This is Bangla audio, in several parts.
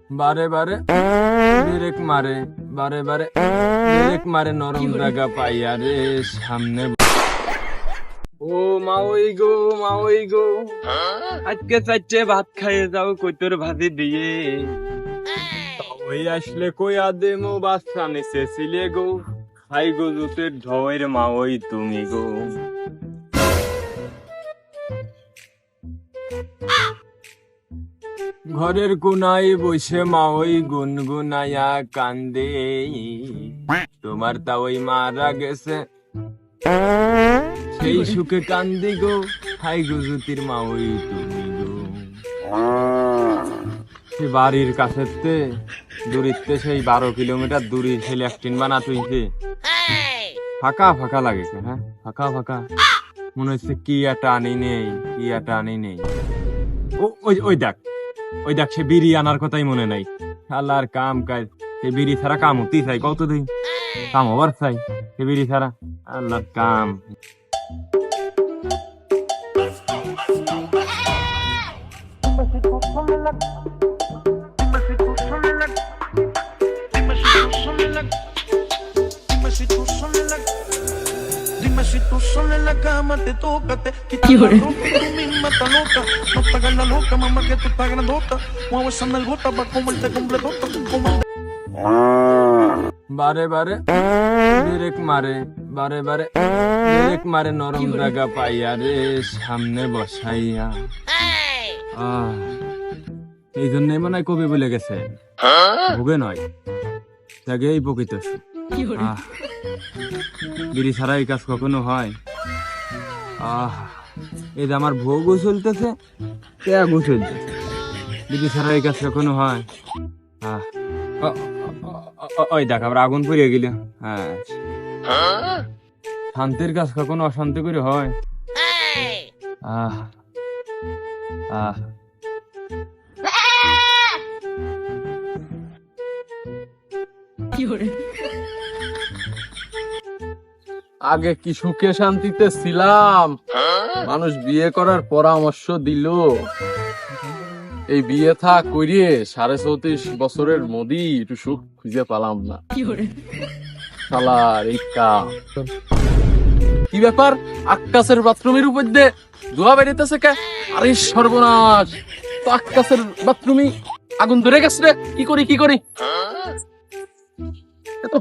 বারে বারে ব্রেক মারে, বারে বারে ব্রেক মারে, নরম জায়গা পাইয়া রে সামনে। ও মা ওই গো, মা ওই গো, আজকে চারটে ভাত খাইয়ে যাও কইতর ভাজি দিয়ে। ওই আসলে কইয়া দে মো বাচ্চা নিচে ছিলে গো, খাই গো জুতের ঢয়ের মা ওই তুমি গো। ঘরের কোনায় বসে মা ওই গুনগুনায়া কান্দে, তোমার তা ওই মারা গেছে সেই সুখে কান্দি গো, হাই গো জ্যোতির মা ওই তুমি গো। সে বাড়ির কাছেতে দূরিতে সেই 12 কিলোমিটার দূরে সে ল্যাকটিন বানা তুইছে, ফাঁকা ফাঁকা লাগে, হ্যাঁ ফাঁকা ফাঁকা মনে হচ্ছে কি একটা আনি নেই, কি একটা আনি নেই। ওই দেখ, ওই দেখ সে বিড়ি আনার কথাই মনে নাই। আল্লাহর কাম কাজ, সে বিড়ি ছাড়া কাম হতেই চাই, কত দিন কাম হবার চাই সে বিড়ি ছাড়া, আল্লাহর কাম। Dime si tú sola en la cama te tócate, quita la ropa y tú misma estás loca. No te hagas la loca, mamá, que tú estás grandota. Mueve esa nalgota pa' comerte completota. বারে বারে ব্রেক মারে, বারে বারে ব্রেক মারে, নরম জায়গা পাইয়া রে সামনে বসাইয়া। এই জন্যই মনে হয় কবি বলে গেছে, ভোগে নয় তাকে এই প্রকৃত সুখ। বিড়ি ছাড়া এই কাজ কখনো হয়? এই যে আমার ভোগও চলতেছে, ত্যাগও চলতেছে, বিড়ি ছাড়া এই কাজ কখনো হয়? ওই দেখ আবার আগুন পুড়িয়ে গেল। হ্যাঁ, শান্তির কাজ কখনো অশান্তি করে হয়? আগে কি সুখে শান্তিতে ছিলাম, মানুষ বিয়ে করার পরামর্শ দিল, এই বিয়ে থা করিয়ে 34.5 বছরের মধ্যে একটু সুখ খুঁজে পেলাম না। শালার এই কাম কি ব্যাপার, আক্কাসের বাথরুমের উপর দিয়ে ধোয়া বেরিতেছে কে? আরে সর্বনাশ, তো আক্কাসের বাথরুমে আগুন ধরে গেছে রে, কি করি কি করি, এত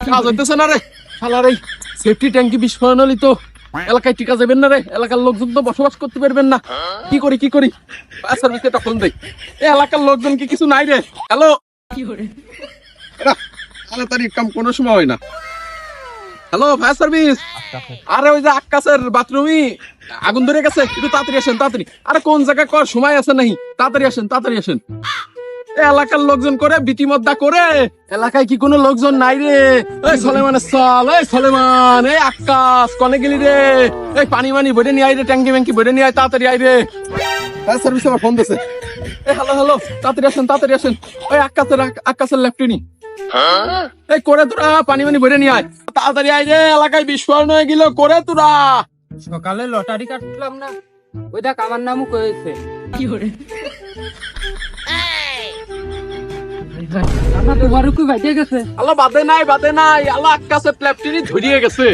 কাজ হইতেছে না রে। শালার এই সেফটি ট্যাঙ্কি বিস্ফোরণ হলি তো এলাকায় টিকা যাবেন না রে, এলাকার লোকজন তো বসবাস করতে পারবেন না। কি করি কি করি, ফায়ার সার্ভিসে একটা ফোন দেই। এই এলাকার লোকজন কি কিছু নাই রে? হ্যালো, তাড়াতাড়ি কাম কোনো সময় হয় না। হ্যালো ফায়ার সার্ভিস, আরে ওই যে আক্কাসের বাথরুমে আগুন ধরে গেছে, একটু তাড়াতাড়ি আসেন তাড়াতাড়ি। আরে কোন জায়গায় কর সময় আছে নাহি, তাড়াতাড়ি আসেন তাড়াতাড়ি আসেন। এলাকার লোকজন করে বিটিমদ্দা করে, এলাকায় কি কোনো লোকজন নাই রে? এই সলেমানের চল, এই সলেমান, এই আক্কাস কনে গেলি রে? এই পানি মানি ভরে নিয়ে আই রে, ট্যাঙ্কি ব্যাঙ্কি ভরে নিয়ে আয়, তাড়াতাড়ি আই রে। ফায়ার সার্ভিস আমার ফোন দিছে। এই হ্যালো হ্যালো, তাড়াতাড়ি আসেন তাড়াতাড়ি আসেন। ওই আক্কাসের লেফটিনি এই করে তোরা পানি মানি ভরে নিয়ে আয়, তাড়াতাড়ি আই রে, এলাকায় বিস্ফোরণ হয়ে গেল, করে তোরা। সকালে লটারি কাটলাম না, ওই দেখ আমার নামও কয়েছে। কি করে আল্লাহ বাদে নাই বাদে নাই, আল্লাহ আক্কাসের লেফটিনি ধরিয়ে গেছে।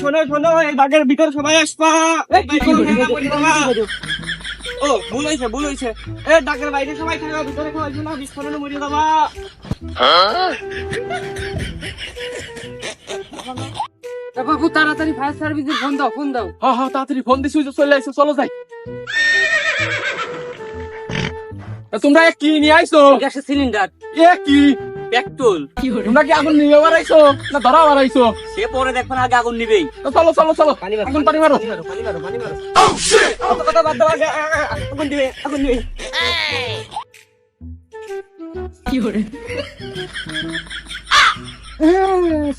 শোনো শোনো, এই বাগের ভিতর সবাই আসবা। ও ভুল হয়েছে, এ ডাকের বাইরে সবাই থাকা, ভিতরে কেউ আসবে না, বিস্ফোরণে মরে যাবা। বাবু তাড়াতাড়ি ফায়ার সার্ভিসে ফোন দাও, ফোন দাও। হ্যাঁ তাড়াতাড়ি ফোন দিছি, চলে আইসো, চলো যাই। তোমরা কি নিয়ে আইছো? গ্যাসের সিলিন্ডার। এ কি পেট্রোল। তোমরা কি আগুন নিয়ে বাড়াইছো না ধরা বাড়াইছো? সে পরে দেখবেন, আগে আগুন নিবেই। চলো চলো চলো, আগুন পানি মারো। কথা বাদ দাও, আগে আগুন দিবে, আগুন দিবে। কি করে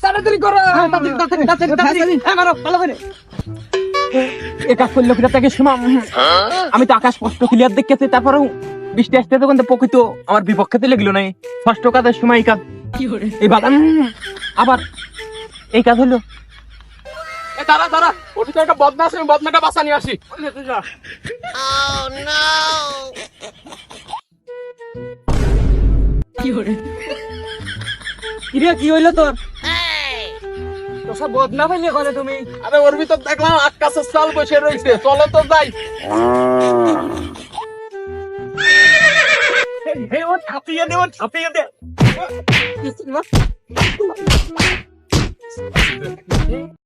তাড়াতাড়ি করো, তাড়াতাড়ি মারো ভালো করে। এ কাজ করলো কিনা তাকে শোনা। আমি তো আকাশ স্পষ্ট ক্লিয়ার দেখতেছি, তারপরেও বৃষ্টি আসতে তখন তো প্রকৃত আমার বিপক্ষে লাগলো নাই। ষষ্ঠ কাজের সময় এই কাজ, এই বাদাম আবার এই কাজ হলো। এ দাঁড়া দাঁড়া, ওর ভিতরে একটা বদনা আছে, আমি বদনাটা বাঁচা নিয়ে আসি। কিরে কি হইলো তোর? তো সব বদনা পাইলে করে তুমি? আরে ওর ভিতর দেখলাম আকাশের চাল বসে রয়েছে, চলো তো যাই। ও ছাপিয়ে দে, ও ছাপিয়ে দে।